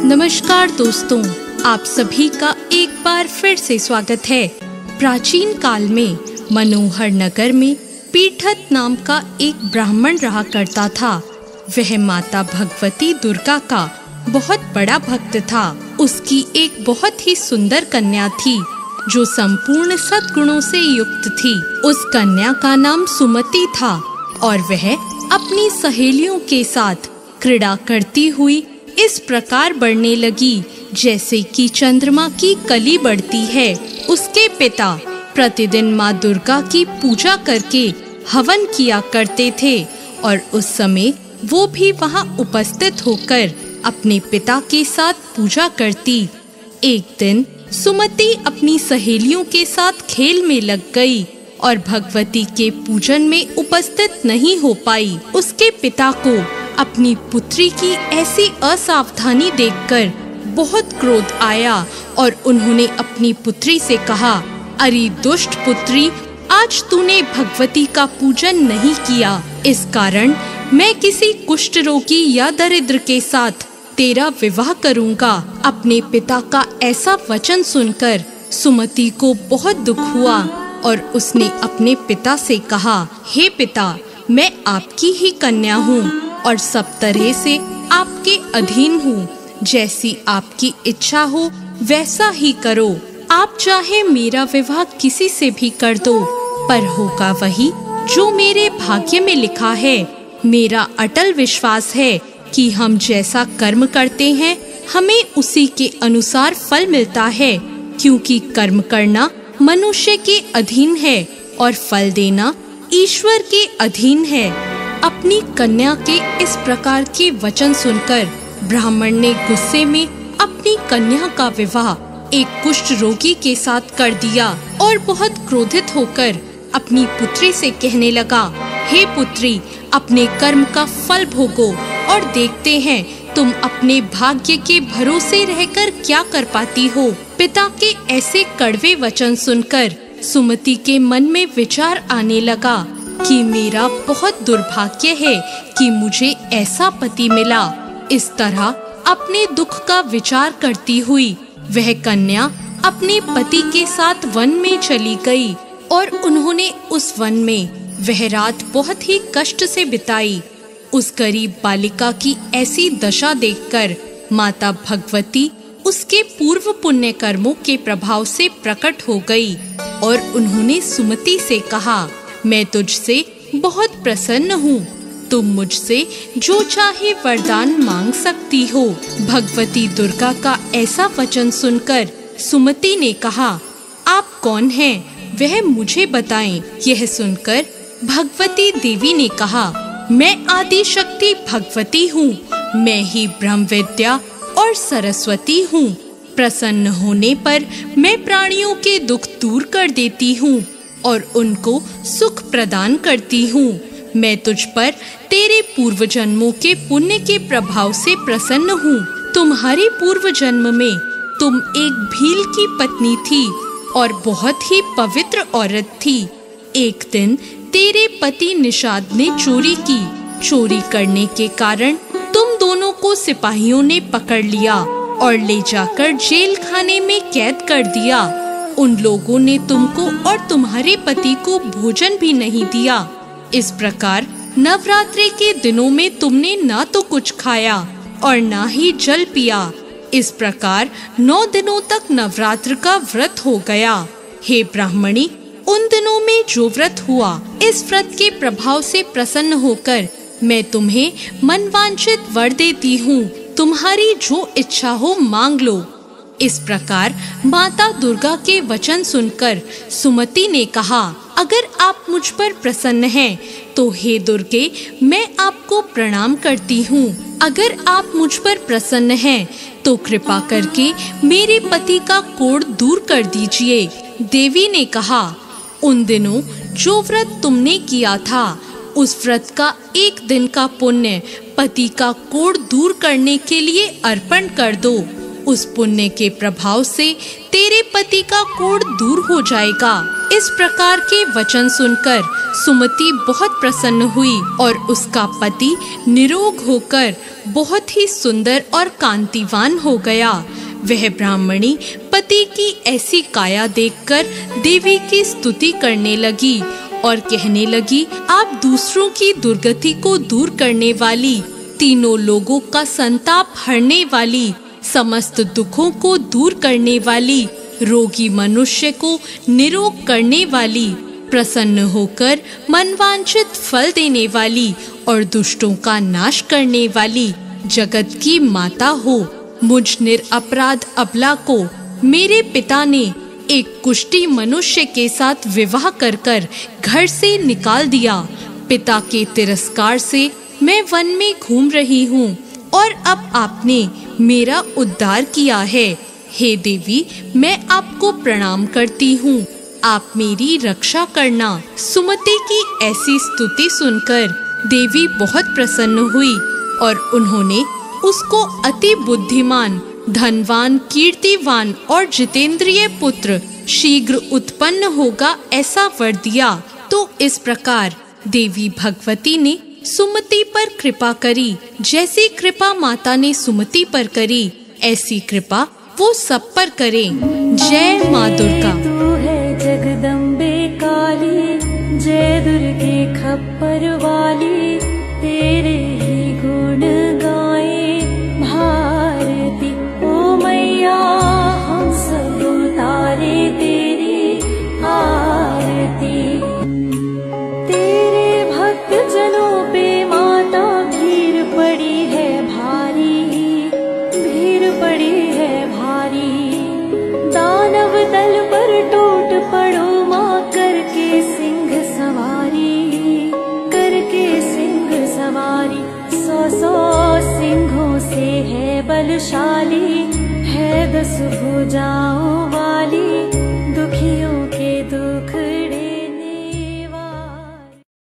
नमस्कार दोस्तों, आप सभी का एक बार फिर से स्वागत है। प्राचीन काल में मनोहर नगर में पीठत नाम का एक ब्राह्मण रहा करता था। वह माता भगवती दुर्गा का बहुत बड़ा भक्त था। उसकी एक बहुत ही सुंदर कन्या थी जो संपूर्ण सद्गुणों से युक्त थी। उस कन्या का नाम सुमति था और वह अपनी सहेलियों के साथ क्रीड़ा करती हुई इस प्रकार बढ़ने लगी जैसे कि चंद्रमा की कली बढ़ती है। उसके पिता प्रतिदिन माँ दुर्गा की पूजा करके हवन किया करते थे और उस समय वो भी वहाँ उपस्थित होकर अपने पिता के साथ पूजा करती। एक दिन सुमति अपनी सहेलियों के साथ खेल में लग गई और भगवती के पूजन में उपस्थित नहीं हो पाई। उसके पिता को अपनी पुत्री की ऐसी असावधानी देखकर बहुत क्रोध आया और उन्होंने अपनी पुत्री से कहा, अरे दुष्ट पुत्री, आज तूने भगवती का पूजन नहीं किया। इस कारण मैं किसी कुष्ठ रोगी या दरिद्र के साथ तेरा विवाह करूंगा। अपने पिता का ऐसा वचन सुनकर सुमति को बहुत दुख हुआ और उसने अपने पिता से कहा, हे पिता, मैं आपकी ही कन्या हूँ और सब तरह से आपके अधीन हूँ। जैसी आपकी इच्छा हो वैसा ही करो। आप चाहे मेरा विवाह किसी से भी कर दो, पर होगा वही जो मेरे भाग्य में लिखा है। मेरा अटल विश्वास है कि हम जैसा कर्म करते हैं हमें उसी के अनुसार फल मिलता है, क्योंकि कर्म करना मनुष्य के अधीन है और फल देना ईश्वर के अधीन है। अपनी कन्या के इस प्रकार के वचन सुनकर ब्राह्मण ने गुस्से में अपनी कन्या का विवाह एक कुष्ठ रोगी के साथ कर दिया और बहुत क्रोधित होकर अपनी पुत्री से कहने लगा, हे पुत्री, अपने कर्म का फल भोगो और देखते हैं तुम अपने भाग्य के भरोसे रहकर क्या कर पाती हो। पिता के ऐसे कड़वे वचन सुनकर सुमति के मन में विचार आने लगा कि मेरा बहुत दुर्भाग्य है कि मुझे ऐसा पति मिला। इस तरह अपने दुख का विचार करती हुई वह कन्या अपने पति के साथ वन में चली गई और उन्होंने उस वन में वह रात बहुत ही कष्ट से बिताई। उस गरीब बालिका की ऐसी दशा देखकर माता भगवती उसके पूर्व पुण्य कर्मों के प्रभाव से प्रकट हो गई और उन्होंने सुमति से कहा, मैं तुझसे बहुत प्रसन्न हूँ। तुम मुझसे जो चाहे वरदान मांग सकती हो। भगवती दुर्गा का ऐसा वचन सुनकर सुमति ने कहा, आप कौन हैं? वह मुझे बताएं। यह सुनकर भगवती देवी ने कहा, मैं आदि शक्ति भगवती हूँ। मैं ही ब्रह्म विद्या और सरस्वती हूँ। प्रसन्न होने पर मैं प्राणियों के दुख दूर कर देती हूँ और उनको सुख प्रदान करती हूँ। मैं तुझ पर तेरे पूर्व जन्मों के पुण्य के प्रभाव से प्रसन्न हूँ। तुम्हारे पूर्व जन्म में तुम एक भील की पत्नी थी और बहुत ही पवित्र औरत थी। एक दिन तेरे पति निषाद ने चोरी की। चोरी करने के कारण तुम दोनों को सिपाहियों ने पकड़ लिया और ले जाकर जेल खाने में कैद कर दिया। उन लोगों ने तुमको और तुम्हारे पति को भोजन भी नहीं दिया। इस प्रकार नवरात्रि के दिनों में तुमने ना तो कुछ खाया और ना ही जल पिया। इस प्रकार 9 दिनों तक नवरात्र का व्रत हो गया। हे ब्राह्मणी, उन दिनों में जो व्रत हुआ, इस व्रत के प्रभाव से प्रसन्न होकर मैं तुम्हें मनवांछित वर देती हूँ। तुम्हारी जो इच्छा हो मांग लो। इस प्रकार माता दुर्गा के वचन सुनकर सुमति ने कहा, अगर आप मुझ पर प्रसन्न हैं तो हे दुर्गे, मैं आपको प्रणाम करती हूँ। अगर आप मुझ पर प्रसन्न हैं तो कृपा करके मेरे पति का कोढ़ दूर कर दीजिए। देवी ने कहा, उन दिनों जो व्रत तुमने किया था उस व्रत का एक दिन का पुण्य पति का कोढ़ दूर करने के लिए अर्पण कर दो। उस पुण्य के प्रभाव से तेरे पति का कोढ़ दूर हो जाएगा। इस प्रकार के वचन सुनकर सुमति बहुत प्रसन्न हुई और उसका पति निरोग होकर बहुत ही सुंदर और कांतिवान हो गया। वह ब्राह्मणी पति की ऐसी काया देखकर देवी की स्तुति करने लगी और कहने लगी, आप दूसरों की दुर्गति को दूर करने वाली, तीनों लोगों का संताप हरने वाली, समस्त दुखों को दूर करने वाली, रोगी मनुष्य को निरोग करने वाली, प्रसन्न होकर मनवांछित फल देने वाली और दुष्टों का नाश करने वाली जगत की माता हो। मुझ निरपराध अबला को मेरे पिता ने एक कुष्ठी मनुष्य के साथ विवाह कर घर से निकाल दिया। पिता के तिरस्कार से मैं वन में घूम रही हूँ और अब आपने मेरा उद्धार किया है। हे देवी, मैं आपको प्रणाम करती हूँ, आप मेरी रक्षा करना। सुमति की ऐसी स्तुति सुनकर देवी बहुत प्रसन्न हुई और उन्होंने उसको अति बुद्धिमान, धनवान, कीर्तिवान और जितेंद्रिय पुत्र शीघ्र उत्पन्न होगा ऐसा वर दिया। तो इस प्रकार देवी भगवती ने सुमति पर कृपा करी। जैसी कृपा माता ने सुमति पर करी, ऐसी कृपा वो सब पर करे। जय माँ दुर्गा। तू है जगदम्बे काली, जय दुर्गे खप्पर वाली, तेरे ही गुण गाए भारती। ओ मैया हम सब उतारे तेरी आरती। तेरे भक्त जनों पे माता भीड़ पड़ी है भारी, भीड़ पड़ी है भारी। दानव दल पर टूट पड़ो माँ, करके सिंह सवारी, करके सिंह सवारी। 100 सिंहों से है बलशाली, है 10 भुजाओं